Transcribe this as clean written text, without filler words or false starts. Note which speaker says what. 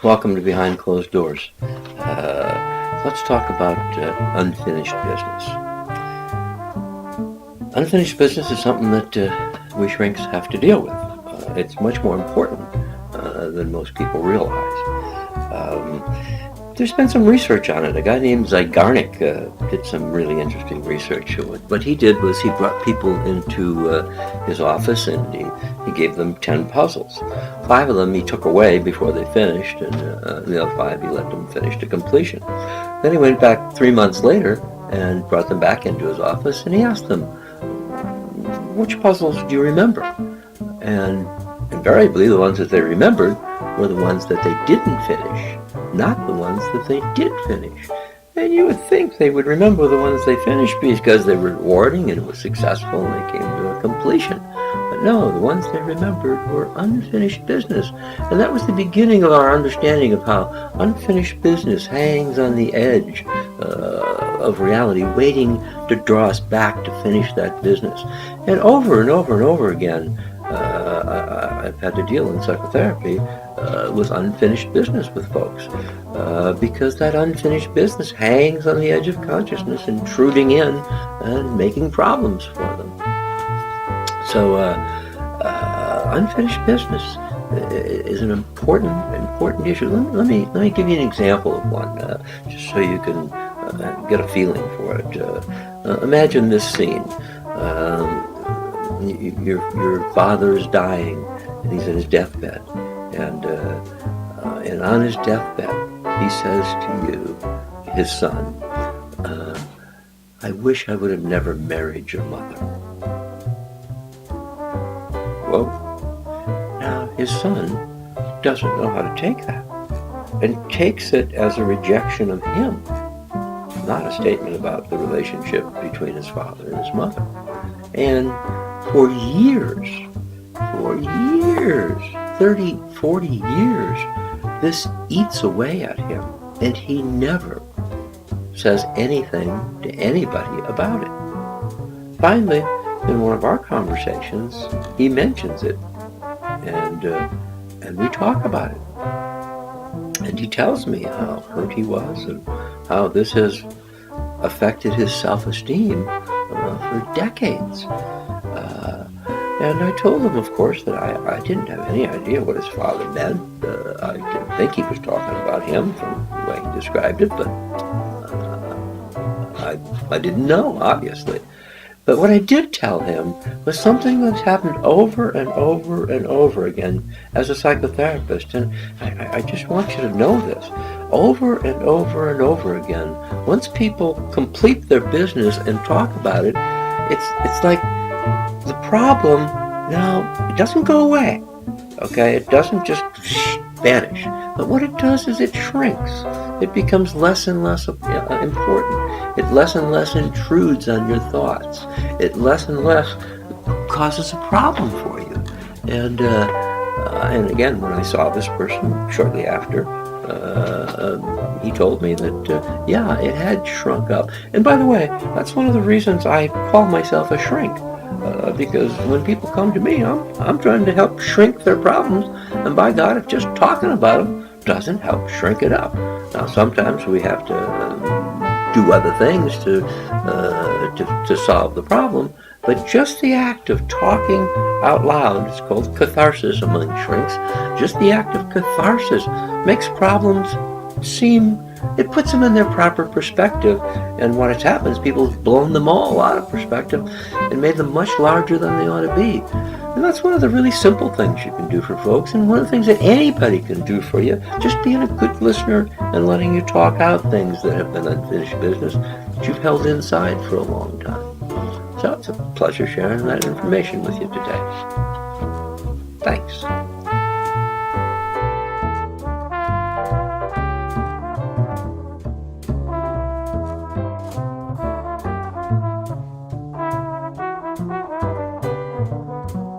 Speaker 1: Welcome to Behind Closed Doors. Let's talk about unfinished business. Unfinished business is something that we shrinks have to deal with. It's much more important than most people realize. There's been some research on it. A guy named Zygarnik did some really interesting research. What he did was he brought people into his office and he gave them 10 puzzles. 5 of them he took away before they finished, and the other 5 he let them finish to completion. Then he went back 3 months later and brought them back into his office, and he asked them, which puzzles do you remember? And invariably the ones that they remembered were the ones that they didn't finish, not the ones that they did finish. And you would think they would remember the ones they finished because they were rewarding and it was successful and they came to a completion. But no, the ones they remembered were unfinished business. And that was the beginning of our understanding of how unfinished business hangs on the edge of reality, waiting to draw us back to finish that business. And over and over and over again, I've had to deal in psychotherapy with unfinished business with folks because that unfinished business hangs on the edge of consciousness, intruding in and making problems for them. So unfinished business is an important issue. Let me give you an example of one, just so you can get a feeling for it. Imagine this scene. Your father is dying, and he's in his deathbed, and on his deathbed, he says to you, his son, I wish I would have never married your mother. Well, now his son doesn't know how to take that, and takes it as a rejection of him, not a statement about the relationship between his father and his mother. And for years, 30, 40 years, this eats away at him, and he never says anything to anybody about it. Finally, in one of our conversations, he mentions it, and we talk about it. And he tells me how hurt he was and how this has affected his self-esteem for decades. And I told him, of course, that I didn't have any idea what his father meant. I didn't think he was talking about him from the way he described it, but I didn't know, obviously. But what I did tell him was something that's happened over and over and over again as a psychotherapist, and I just want you to know this. Over and over and over again, once people complete their business and talk about it, it's like the problem now, it doesn't go away, okay? It doesn't just vanish. But what it does is it shrinks. It becomes less and less important. It less and less intrudes on your thoughts. It less and less causes a problem for you. And again, when I saw this person shortly after, he told me that, yeah, it had shrunk up. And by the way, that's one of the reasons I call myself a shrink. Because when people come to me, I'm trying to help shrink their problems, and by God, if just talking about them doesn't help shrink it up. Now, sometimes we have to do other things to solve the problem, but just the act of talking out loud, it's called catharsis among shrinks, just the act of catharsis makes problems seem, it puts them in their proper perspective, and what has happened is people have blown them all out of perspective and made them much larger than they ought to be. And that's one of the really simple things you can do for folks, and one of the things that anybody can do for you, just being a good listener and letting you talk out things that have been unfinished business that you've held inside for a long time. So it's a pleasure sharing that information with you today. Thanks.